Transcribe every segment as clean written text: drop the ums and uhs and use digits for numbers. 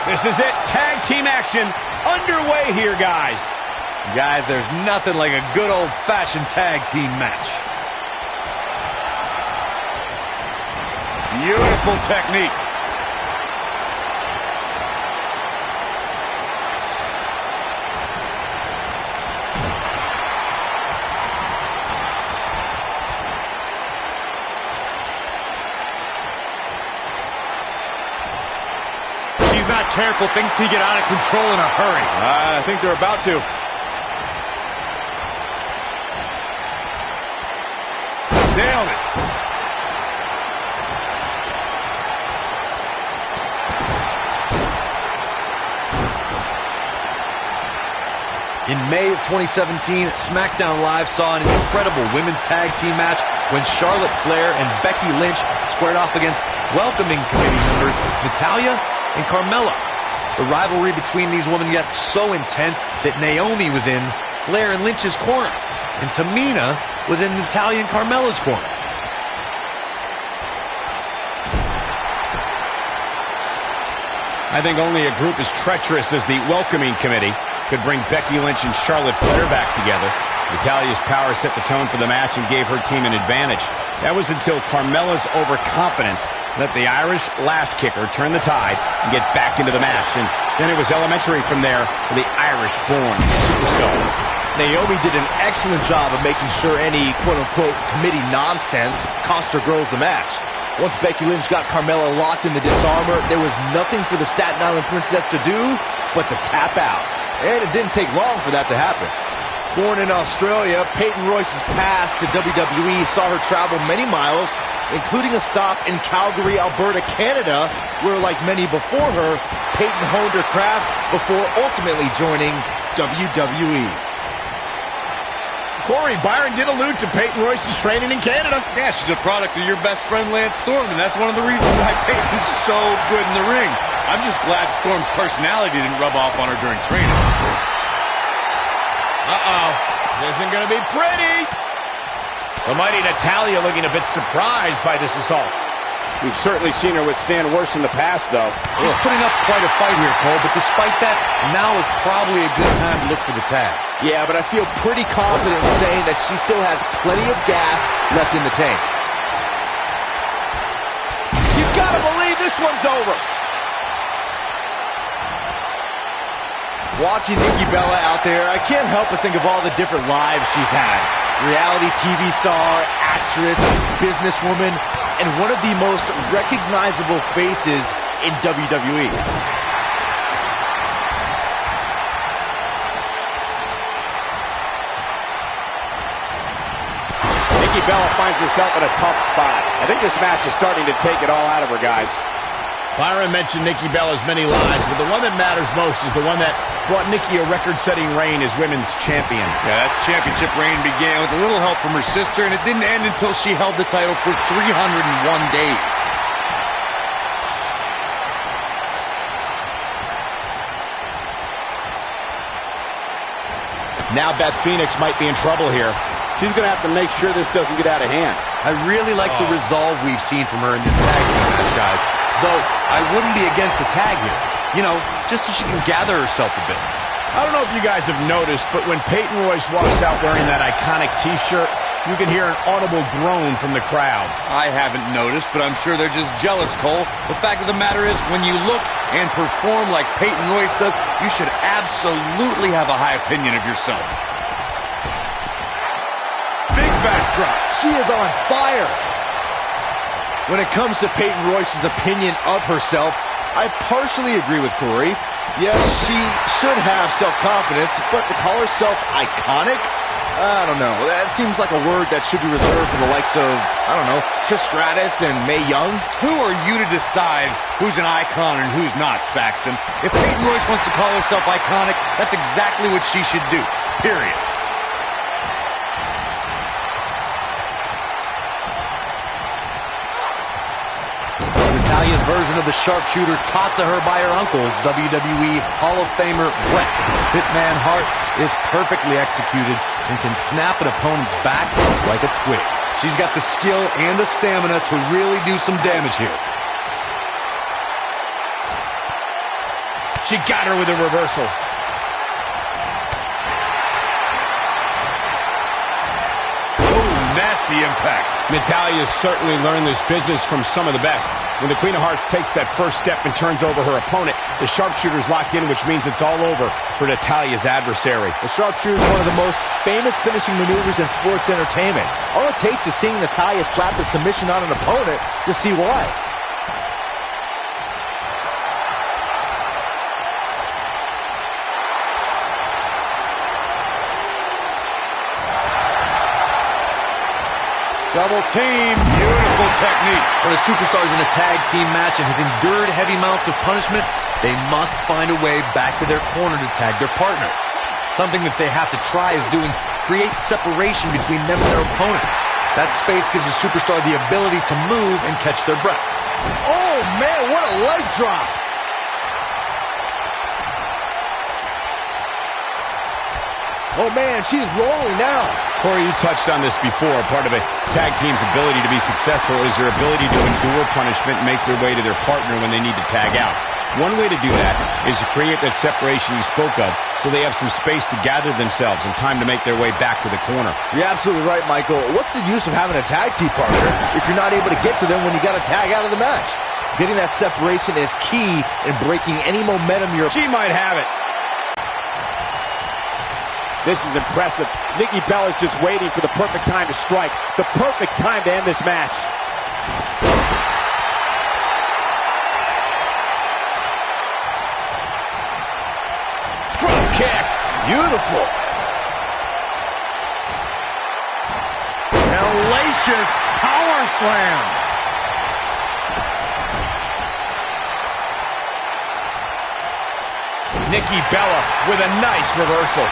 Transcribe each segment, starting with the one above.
This is it. Tag team action underway here, guys. Guys, there's nothing like a good old-fashioned tag team match. Beautiful technique. She's not careful. Things can get out of control in a hurry. I think they're about to. Nailed it. In May of 2017, SmackDown Live saw an incredible women's tag team match when Charlotte Flair and Becky Lynch squared off against welcoming committee members Natalya and Carmella. The rivalry between these women got so intense that Naomi was in Flair and Lynch's corner, and Tamina was in Natalya and Carmella's corner. I think only a group as treacherous as the welcoming committee could bring Becky Lynch and Charlotte Flair back together. Natalya's power set the tone for the match and gave her team an advantage. That was until Carmella's overconfidence let the Irish lass kicker turn the tide and get back into the match. And then it was elementary from there for the Irish-born superstar. Naomi did an excellent job of making sure any quote-unquote committee nonsense cost her girls the match. Once Becky Lynch got Carmella locked in the disarmor, there was nothing for the Staten Island Princess to do but to tap out. And it didn't take long for that to happen. Born in Australia, Peyton Royce's path to WWE saw her travel many miles, including a stop in Calgary, Alberta, Canada, where, like many before her, Peyton honed her craft before ultimately joining WWE. Corey, Byron did allude to Peyton Royce's training in Canada. Yeah, she's a product of your best friend, Lance Storm, and that's one of the reasons why Peyton's so good in the ring. I'm just glad Storm's personality didn't rub off on her during training. Uh-oh. This isn't going to be pretty. The mighty Natalya looking a bit surprised by this assault. We've certainly seen her withstand worse in the past, though. She's putting up quite a fight here, Cole, but despite that, now is probably a good time to look for the tag. Yeah, but I feel pretty confident in saying that she still has plenty of gas left in the tank. You gotta believe this one's over. Watching Nikki Bella out there, I can't help but think of all the different lives she's had. Reality TV star, actress, businesswoman, and one of the most recognizable faces in WWE. Nikki Bella finds herself in a tough spot. I think this match is starting to take it all out of her, guys. Byron mentioned Nikki Bella's many lives, but the one that matters most is the one that brought Nikki a record-setting reign as women's champion. Yeah, that championship reign began with a little help from her sister, and it didn't end until she held the title for 301 days. Now Beth Phoenix might be in trouble here. She's going to have to make sure this doesn't get out of hand. I really like the resolve we've seen from her in this tag team match, guys. Though, I wouldn't be against the tag here. You know, just so she can gather herself a bit. I don't know if you guys have noticed, but when Peyton Royce walks out wearing that iconic T-shirt, you can hear an audible groan from the crowd. I haven't noticed, but I'm sure they're just jealous, Cole. The fact of the matter is, when you look and perform like Peyton Royce does, you should absolutely have a high opinion of yourself. Big backdrop. She is on fire. When it comes to Peyton Royce's opinion of herself, I partially agree with Corey. Yes, she should have self-confidence, but to call herself iconic? I don't know. That seems like a word that should be reserved for the likes of, I don't know, Trish Stratus and Mae Young. Who are you to decide who's an icon and who's not, Saxton? If Peyton Royce wants to call herself iconic, that's exactly what she should do. Period. Natalia's version of the sharpshooter taught to her by her uncle, WWE Hall of Famer Bret Hitman Hart, is perfectly executed and can snap an opponent's back like a twig. She's got the skill and the stamina to really do some damage here. She got her with a reversal. Nasty impact. Natalya's certainly learned this business from some of the best. When the Queen of Hearts takes that first step and turns over her opponent, the sharpshooter's locked in, which means it's all over for Natalya's adversary. The sharpshooter is one of the most famous finishing maneuvers in sports entertainment. All it takes is seeing Natalya slap the submission on an opponent to see why. Double team. Beautiful technique. When a superstar is in a tag team match and has endured heavy amounts of punishment, they must find a way back to their corner to tag their partner. Something that they have to try is doing create separation between them and their opponent. That space gives a superstar the ability to move and catch their breath. Oh, man, what a leg drop. Oh, man, she's rolling now. Corey, you touched on this before. Part of a tag team's ability to be successful is their ability to endure punishment and make their way to their partner when they need to tag out. One way to do that is to create that separation you spoke of so they have some space to gather themselves and time to make their way back to the corner. You're absolutely right, Michael. What's the use of having a tag team partner if you're not able to get to them when you got to tag out of the match? Getting that separation is key in breaking any momentum you're... She might have it. This is impressive. Nikki Bella's just waiting for the perfect time to strike. The perfect time to end this match. Drop kick. Beautiful. Hellacious power slam. Nikki Bella with a nice reversal.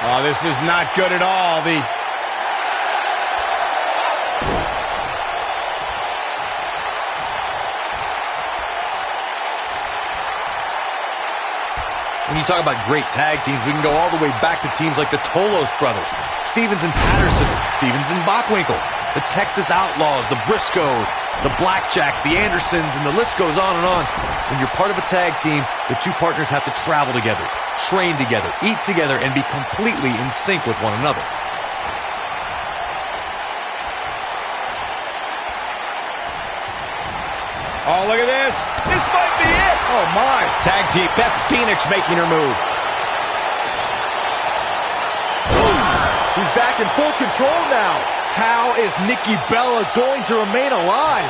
Oh, this is not good at all. When you talk about great tag teams, we can go all the way back to teams like the Tolos brothers, Stevens and Patterson, Stevens and Bockwinkel, the Texas Outlaws, the Briscoes, the Blackjacks, the Andersons, and the list goes on and on. When you're part of a tag team, the two partners have to travel together, train together, eat together, and be completely in sync with one another. Oh, look at this. This might be it. Oh, my. Tag team, Beth Phoenix making her move. She's back in full control now. How is Nikki Bella going to remain alive?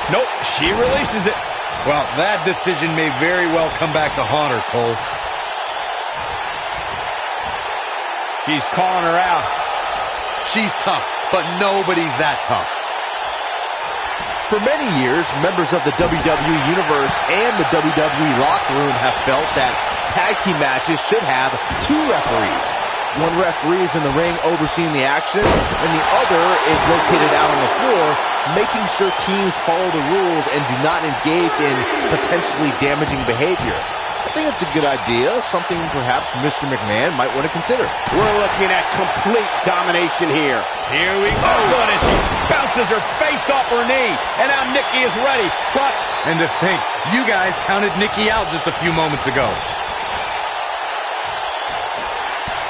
Nope, she releases it. Well, that decision may very well come back to haunt her, Cole. She's calling her out. She's tough, but nobody's that tough. For many years, members of the WWE Universe and the WWE locker room have felt that tag team matches should have two referees. One referee is in the ring overseeing the action, and the other is located out on the floor, making sure teams follow the rules and do not engage in potentially damaging behavior. I think it's a good idea, something perhaps Mr. McMahon might want to consider. We're looking at complete domination here. Here we go. Oh, good, as she bounces her face off her knee. And now Nikki is ready. And to think, you guys counted Nikki out just a few moments ago.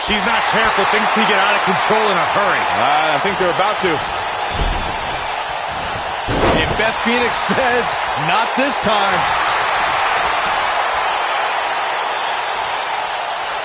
She's not careful. Things can get out of control in a hurry. I think they're about to. And Beth Phoenix says, not this time.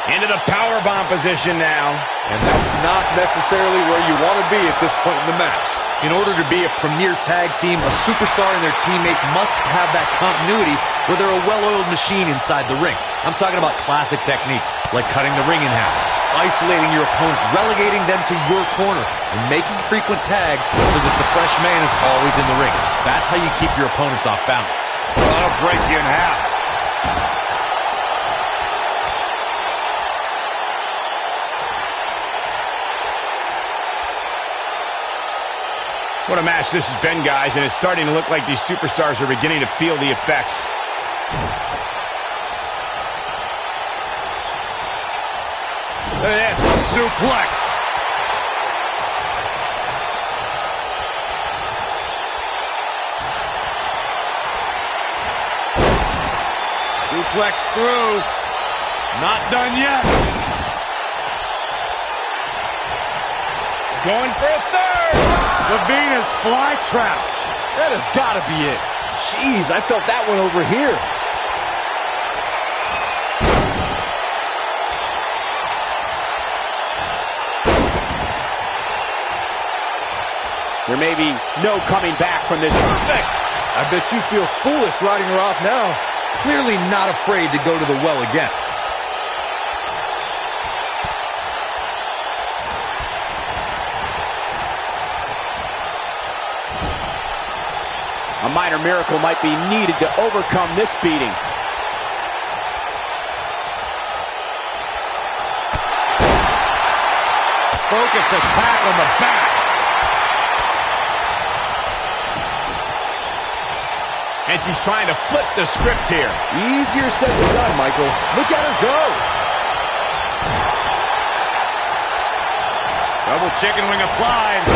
Into the powerbomb position now. And that's not necessarily where you want to be at this point in the match. In order to be a premier tag team, a superstar and their teammate must have that continuity where they're a well-oiled machine inside the ring. I'm talking about classic techniques like cutting the ring in half, isolating your opponent, relegating them to your corner, and making frequent tags so that the fresh man is always in the ring. That's how you keep your opponents off balance. That'll break you in half. What a match this has been, guys, and it's starting to look like these superstars are beginning to feel the effects. Look at this, suplex. suplex through. Not done yet. Going for a third. The Venus flytrap. That has got to be it. Jeez, I felt that one over here. There may be no coming back from this. Perfect. I bet you feel foolish riding her off now. Clearly not afraid to go to the well again. A minor miracle might be needed to overcome this beating. Focused attack on the back. And she's trying to flip the script here. Easier said than done, Michael. Look at her go. Double chicken wing applied.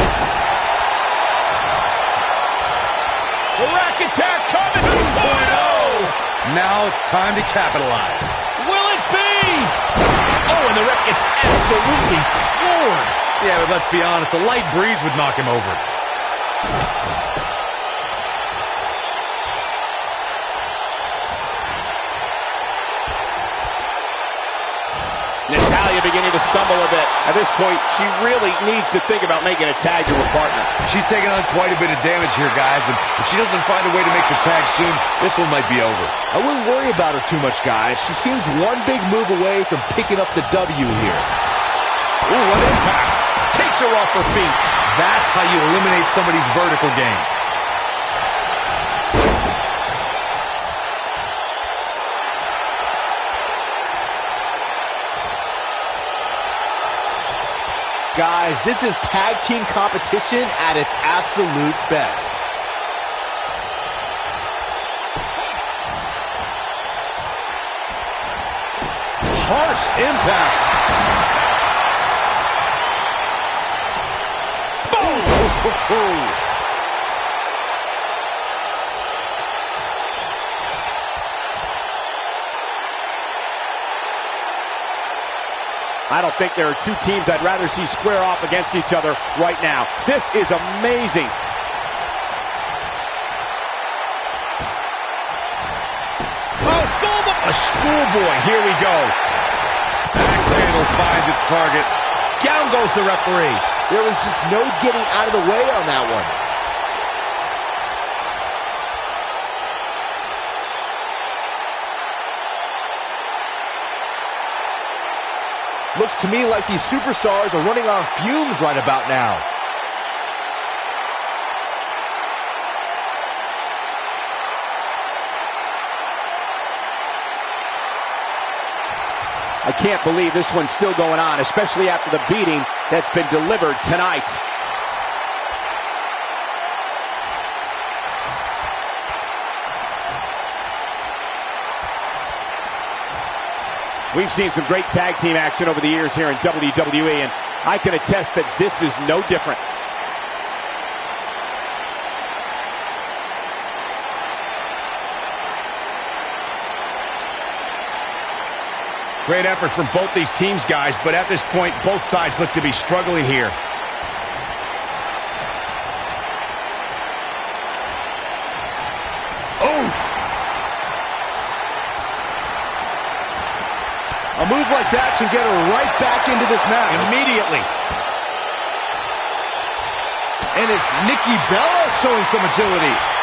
The rack attack coming. 2.0. Now it's time to capitalize. Will it be? Oh, and the ref gets absolutely floored. Yeah, but let's be honest, a light breeze would knock him over. Natalya beginning to stumble a bit. At this point, she really needs to think about making a tag to her partner. She's taking on quite a bit of damage here, guys, and if she doesn't find a way to make the tag soon, this one might be over. I wouldn't worry about her too much, guys. She seems one big move away from picking up the W here. Ooh, what impact. Takes her off her feet. That's how you eliminate somebody's vertical game. Guys, this is tag team competition at its absolute best. Harsh impact. Boom! I don't think there are two teams I'd rather see square off against each other right now. This is amazing. Oh, a schoolboy. Here we go. Axe handle finds its target. Down goes the referee. There was just no getting out of the way on that one. Looks to me like these superstars are running on fumes right about now. I can't believe this one's still going on, especially after the beating that's been delivered tonight. We've seen some great tag team action over the years here in WWE, and I can attest that this is no different. Great effort from both these teams, guys, but at this point, both sides look to be struggling here. A move like that can get her right back into this match. Immediately. And it's Nikki Bella showing some agility.